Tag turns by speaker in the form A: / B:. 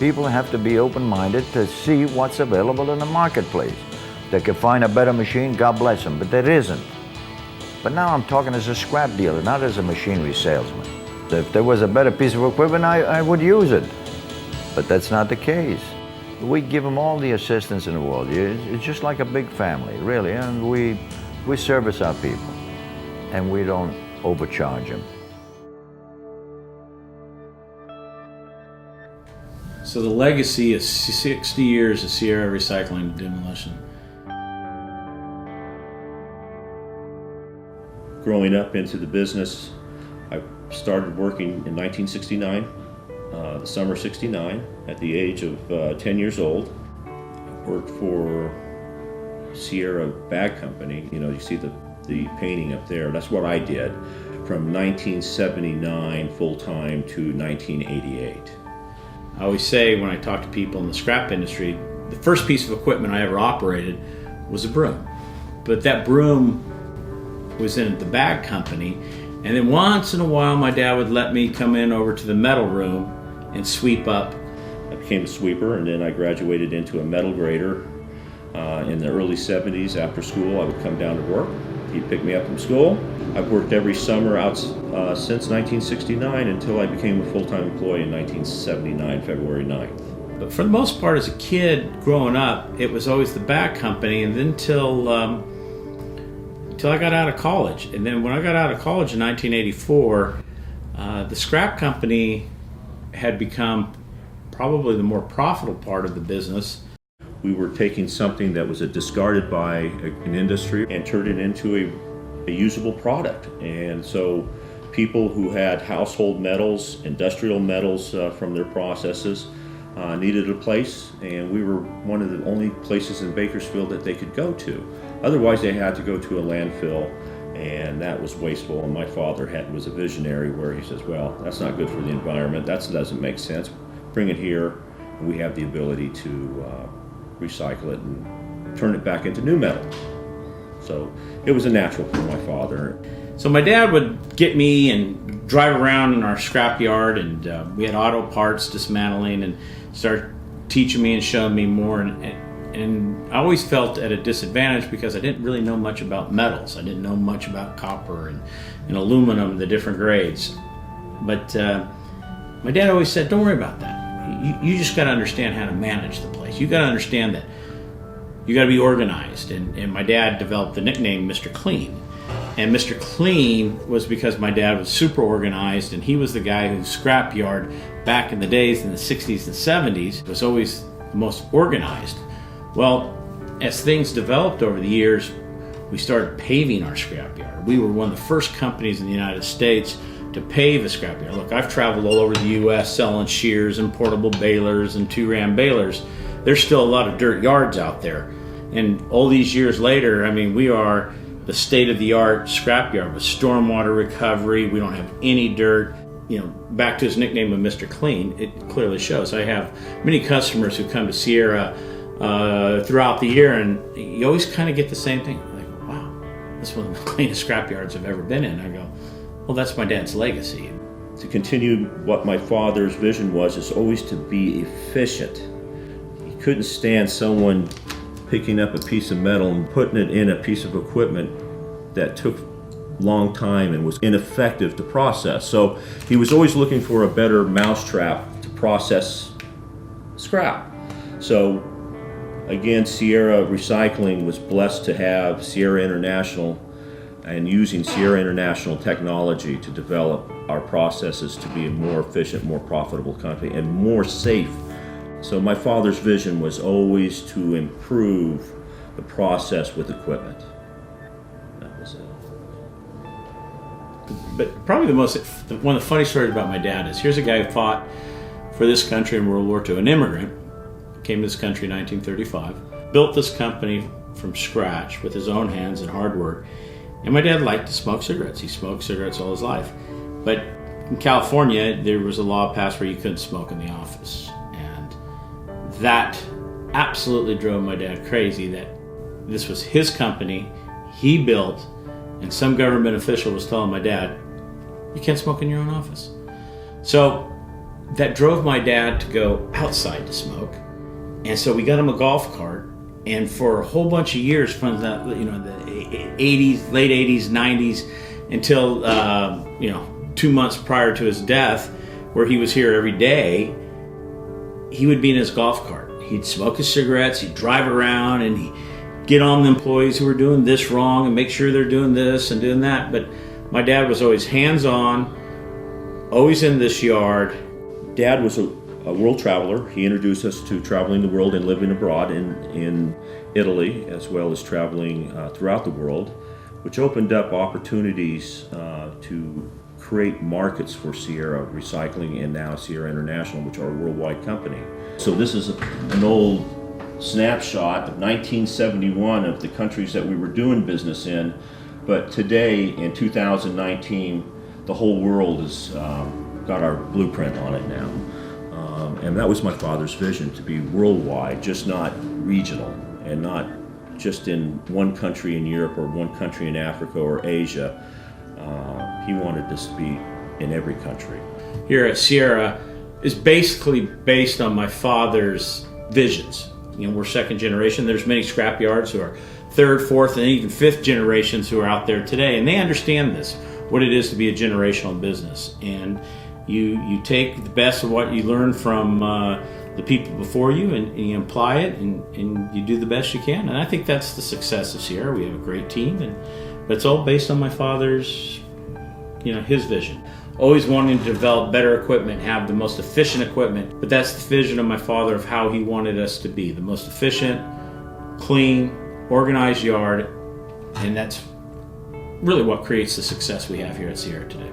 A: People have to be open-minded to see what's available in the marketplace. They can find a better machine, God bless them, but there isn't. But now I'm talking as a scrap dealer, not as a machinery salesman. If there was a better piece of equipment, I would use it. But that's not the case. We give them all the assistance in the world. It's just like a big family, really, and we service our people, and we don't overcharge them.
B: So the legacy is 60 years of Sierra Recycling and Demolition.
C: Growing up into the business, I started working in 1969, the summer '69, at the age of 10 years old. I worked for Sierra Bag Company. You know, you see the painting up there. That's what I did from 1979 full-time to 1988.
B: I always say when I talk to people in the scrap industry, the first piece of equipment I ever operated was a broom. But that broom was in the bag company, and then once in a while my dad would let me come in over to the metal room and sweep up.
C: I became a sweeper, and then I graduated into a metal grader. In the early 70s, after school, I would come down to work. He'd pick me up from school. I've worked every summer out since 1969 until I became a full-time employee in 1979, February 9th.
B: But for the most part, as a kid growing up, it was always the bag company, and then until I got out of college. And then when I got out of college in 1984, the scrap company had become probably the more profitable part of the business.
C: We were taking something that was discarded by an industry and turned it into a usable product. And so people who had household metals, industrial metals from their processes needed a place, and we were one of the only places in Bakersfield that they could go to. Otherwise they had to go to a landfill, and that was wasteful. And my father was a visionary where he says, well, that's not good for the environment, that doesn't make sense, bring it here, and we have the ability to recycle it and turn it back into new metal. So it was a natural for my father.
B: So my dad would get me and drive around in our scrap yard, and we had auto parts dismantling, and start teaching me and showing me more. And I always felt at a disadvantage because I didn't really know much about metals. I didn't know much about copper and aluminum, the different grades. But my dad always said, don't worry about that. You just got to understand how to manage the place. You got to understand that you got to be organized. And my dad developed the nickname Mr. Clean. And Mr. Clean was because my dad was super organized, and he was the guy whose scrapyard back in the days in the 60s and 70s was always the most organized. Well, as things developed over the years, we started paving our scrapyard. We were one of the first companies in the United States to pave a scrapyard. Look, I've traveled all over the U.S. selling shears and portable balers and 2-ram balers. There's still a lot of dirt yards out there. And all these years later, I mean, we are the state-of-the-art scrapyard with stormwater recovery. We don't have any dirt. You know, back to his nickname of Mr. Clean, it clearly shows. I have many customers who come to Sierra throughout the year, and you always kind of get the same thing. Like, wow, this is one of the cleanest scrapyards I've ever been in. I go, well, that's my dad's legacy.
C: To continue what my father's vision was, is always to be efficient. He couldn't stand someone picking up a piece of metal and putting it in a piece of equipment that took a long time and was ineffective to process. So he was always looking for a better mousetrap to process scrap. So again, Sierra Recycling was blessed to have Sierra International, and using Sierra International technology to develop our processes to be a more efficient, more profitable company, and more safe. So my father's vision was always to improve the process with equipment. That was it.
B: But probably one of the funny stories about my dad is, here's a guy who fought for this country in World War II, an immigrant, came to this country in 1935, built this company from scratch with his own hands and hard work. And my dad liked to smoke cigarettes. He smoked cigarettes all his life. But in California, there was a law passed where you couldn't smoke in the office. And that absolutely drove my dad crazy, that this was his company, he built, and some government official was telling my dad, you can't smoke in your own office. So that drove my dad to go outside to smoke. And so we got him a golf cart. And for a whole bunch of years, from the the 80s, late 80s, 90s, until 2 months prior to his death, where he was here every day, he would be in his golf cart. He'd smoke his cigarettes, he'd drive around, and he'd get on the employees who were doing this wrong and make sure they're doing this and doing that. But my dad was always hands-on, always in this yard.
C: Dad was a world traveler. He introduced us to traveling the world and living abroad in Italy, as well as traveling throughout the world, which opened up opportunities to create markets for Sierra Recycling and now Sierra International, which are a worldwide company. So this is an old snapshot of 1971 of the countries that we were doing business in, but today in 2019 the whole world has got our blueprint on it now. And that was my father's vision, to be worldwide, just not regional, and not just in one country in Europe or one country in Africa or Asia. He wanted this to be in every country.
B: Here at Sierra is basically based on my father's visions. We're second generation. There's many scrap yards who are third, fourth, and even fifth generations who are out there today, and they understand this, what it is to be a generational business. And you take the best of what you learn from the people before you, and you apply it, and you do the best you can. And I think that's the success of Sierra. We have a great team, but it's all based on my father's, his vision. Always wanting to develop better equipment, have the most efficient equipment. But that's the vision of my father of how he wanted us to be. The most efficient, clean, organized yard. And that's really what creates the success we have here at Sierra today.